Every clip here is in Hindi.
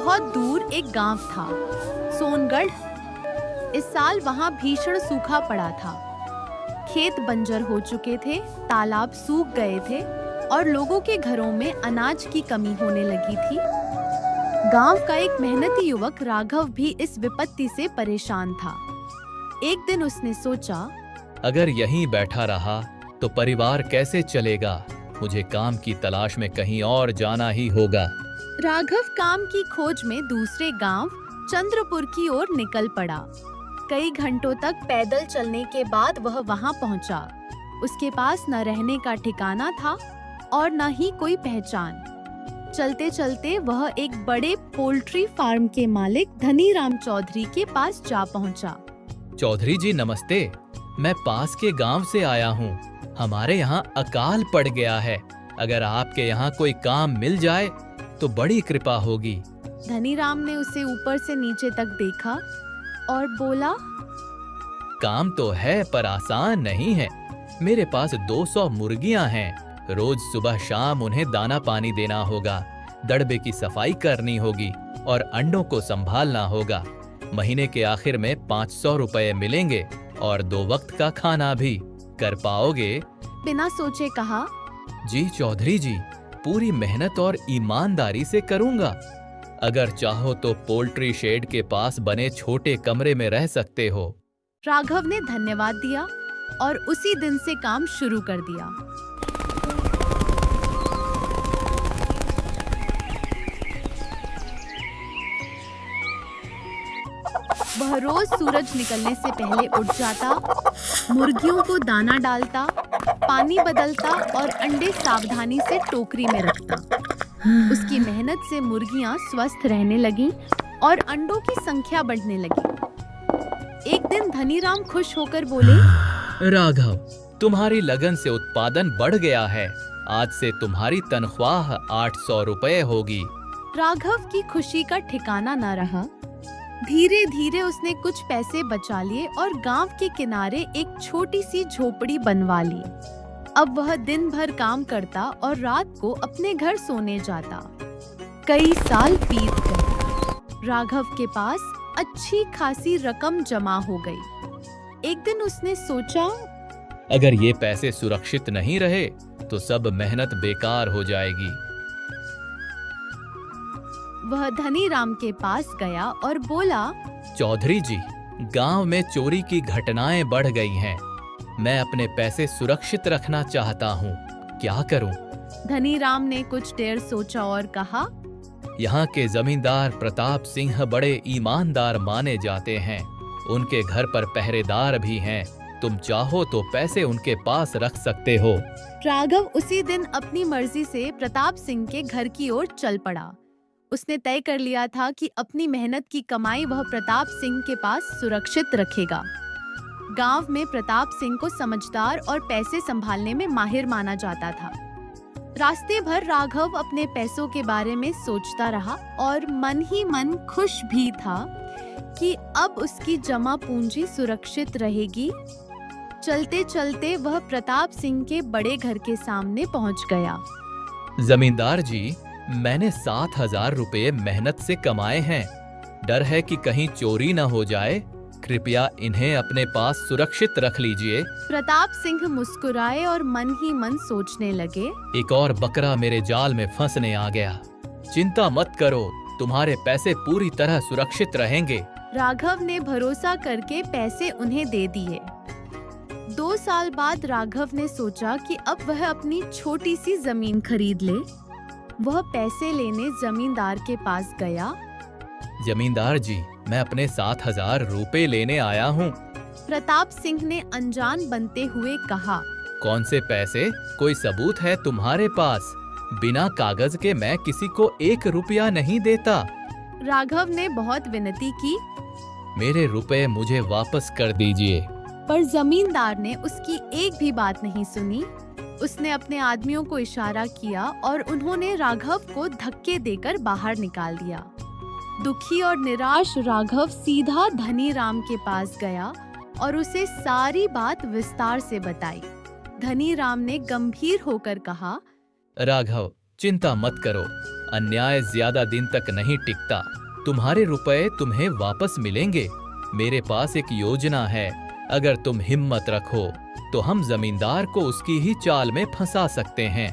बहुत दूर एक गांव था, सोनगढ़। इस साल वहां भीषण सूखा पड़ा था। खेत बंजर हो चुके थे, तालाब सूख गए थे और लोगों के घरों में अनाज की कमी होने लगी थी। गांव का एक मेहनती युवक राघव भी इस विपत्ति से परेशान था। एक दिन उसने सोचा, अगर यहीं बैठा रहा तो परिवार कैसे चलेगा। मुझे काम की तलाश में कहीं और जाना ही होगा। राघव काम की खोज में दूसरे गांव चंद्रपुर की ओर निकल पड़ा। कई घंटों तक पैदल चलने के बाद वह वहां पहुंचा। उसके पास न रहने का ठिकाना था और न ही कोई पहचान। चलते चलते वह एक बड़े पोल्ट्री फार्म के मालिक धनीराम चौधरी के पास जा पहुंचा। चौधरी जी नमस्ते, मैं पास के गांव से आया हूँ। हमारे यहाँ अकाल पड़ गया है। अगर आपके यहाँ कोई काम मिल जाए तो बड़ी कृपा होगी। धनीराम ने उसे ऊपर से नीचे तक देखा और बोला, काम तो है पर आसान नहीं है। मेरे पास 200 मुर्गियां हैं। रोज सुबह शाम उन्हें दाना पानी देना होगा, दड़बे की सफाई करनी होगी और अंडों को संभालना होगा। महीने के आखिर में 500 रुपए मिलेंगे और 2 वक्त का खाना भी। कर पाओगे? बिना सोचे कहा, जी चौधरी जी, पूरी मेहनत और ईमानदारी से करूंगा। अगर चाहो तो पोल्ट्री शेड के पास बने छोटे कमरे में रह सकते हो। राघव ने धन्यवाद दिया और उसी दिन से काम शुरू कर दिया। वह रोज सूरज निकलने से पहले उठ जाता, मुर्गियों को दाना डालता, पानी बदलता और अंडे सावधानी से टोकरी में रखता। उसकी मेहनत से मुर्गियां स्वस्थ रहने लगीं और अंडों की संख्या बढ़ने लगी। एक दिन धनीराम खुश होकर बोले, राघव, तुम्हारी लगन से उत्पादन बढ़ गया है। आज से तुम्हारी तनख्वाह 800 रुपए होगी। राघव की खुशी का ठिकाना न रहा। धीरे धीरे उसने कुछ पैसे बचा लिए और गांव के किनारे एक छोटी सी झोपड़ी बनवा ली। अब वह दिन भर काम करता और रात को अपने घर सोने जाता। कई साल बीत गए। राघव के पास अच्छी खासी रकम जमा हो गई। एक दिन उसने सोचा, अगर ये पैसे सुरक्षित नहीं रहे तो सब मेहनत बेकार हो जाएगी। वह धनीराम के पास गया और बोला, चौधरी जी, गांव में चोरी की घटनाएं बढ़ गई हैं। मैं अपने पैसे सुरक्षित रखना चाहता हूँ। क्या करूँ? धनीराम ने कुछ देर सोचा और कहा, यहाँ के जमींदार प्रताप सिंह बड़े ईमानदार माने जाते हैं। उनके घर पर पहरेदार भी हैं। तुम चाहो तो पैसे उनके पास रख सकते हो। राघव उसी दिन अपनी मर्जी से प्रताप सिंह के घर की ओर चल पड़ा। उसने तय कर लिया था कि अपनी मेहनत की कमाई वह प्रताप सिंह के पास सुरक्षित रखेगा। गांव में प्रताप सिंह को समझदार और पैसे संभालने में माहिर माना जाता था। रास्ते भर राघव अपने पैसों के बारे में सोचता रहा और मन ही मन खुश भी था कि अब उसकी जमा पूंजी सुरक्षित रहेगी। चलते चलते वह प्रताप सिंह के बड़े घर के सामने पहुंच गया। जमींदार जी, मैंने 7,000 रुपए मेहनत से कमाए हैं। डर है कि कहीं चोरी न हो जाए। कृपया इन्हें अपने पास सुरक्षित रख लीजिए। प्रताप सिंह मुस्कुराए और मन ही मन सोचने लगे, एक और बकरा मेरे जाल में फंसने आ गया। चिंता मत करो, तुम्हारे पैसे पूरी तरह सुरक्षित रहेंगे। राघव ने भरोसा करके पैसे उन्हें दे दिए। 2 साल बाद राघव ने सोचा कि अब वह अपनी छोटी सी जमीन खरीद ले। वह पैसे लेने जमींदार के पास गया। जमींदार जी, मैं अपने 7,000 रुपए लेने आया हूँ। प्रताप सिंह ने अनजान बनते हुए कहा, कौन से पैसे? कोई सबूत है तुम्हारे पास? बिना कागज के मैं किसी को 1 रुपया नहीं देता। राघव ने बहुत विनती की, मेरे रुपए मुझे वापस कर दीजिए। पर जमींदार ने उसकी एक भी बात नहीं सुनी। उसने अपने आदमियों को इशारा किया और उन्होंने राघव को धक्के देकर बाहर निकाल दिया। दुखी और निराश राघव सीधा धनीराम के पास गया और उसे सारी बात विस्तार से बताई। धनीराम ने गंभीर होकर कहा, राघव, चिंता मत करो। अन्याय ज्यादा दिन तक नहीं टिकता। तुम्हारे रुपए तुम्हें वापस मिलेंगे। मेरे पास एक योजना है, अगर तुम हिम्मत रखो तो हम जमींदार को उसकी ही चाल में फंसा सकते हैं।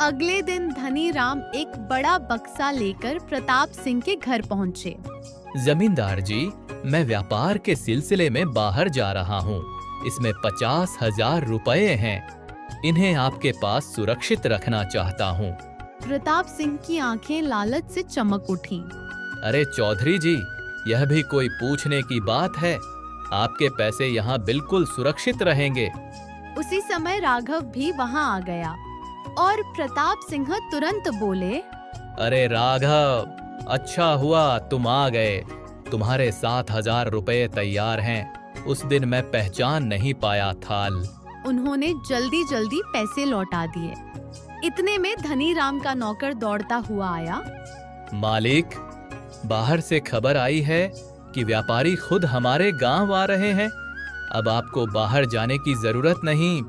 अगले दिन धनी राम एक बड़ा बक्सा लेकर प्रताप सिंह के घर पहुंचे। जमींदार जी, मैं व्यापार के सिलसिले में बाहर जा रहा हूँ। इसमें 50,000 रुपए हैं। इन्हें आपके पास सुरक्षित रखना चाहता हूँ। प्रताप सिंह की आंखें लालच से चमक उठी। अरे चौधरी जी, यह भी कोई पूछने की बात है? आपके पैसे यहाँ बिल्कुल सुरक्षित रहेंगे। उसी समय राघव भी वहां आ गया और प्रताप सिंह तुरंत बोले, अरे राघव, अच्छा हुआ तुम आ गए। तुम्हारे 7,000 रुपए तैयार हैं। उस दिन मैं पहचान नहीं पाया थाल। उन्होंने जल्दी जल्दी पैसे लौटा दिए। इतने में धनी राम का नौकर दौड़ता हुआ आया। मालिक, बाहर से खबर आई है कि व्यापारी खुद हमारे गांव आ रहे हैं। अब आपको बाहर जाने की जरूरत नहीं।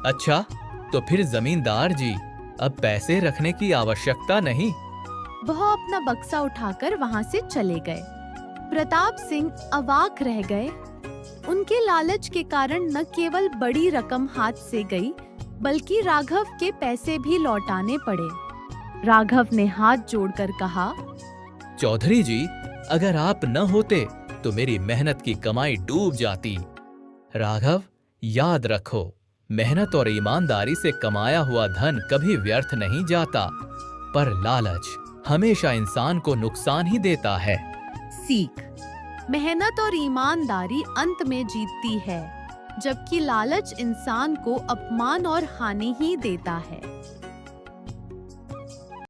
अच्छा, तो फिर जमींदार जी, अब पैसे रखने की आवश्यकता नहीं। वह अपना बक्सा उठाकर वहां से चले गए। प्रताप सिंह अवाक रह गए। उनके लालच के कारण न केवल बड़ी रकम हाथ से गई, बल्कि राघव के पैसे भी लौटाने पड़े। राघव ने हाथ जोड़कर कहा, चौधरी जी, अगर आप न होते तो मेरी मेहनत की कमाई डूब जाती। राघव, याद रखो, मेहनत और ईमानदारी से कमाया हुआ धन कभी व्यर्थ नहीं जाता, पर लालच हमेशा इंसान को नुकसान ही देता है। सीख: मेहनत और ईमानदारी अंत में जीतती है, जबकि लालच इंसान को अपमान और हानि ही देता है।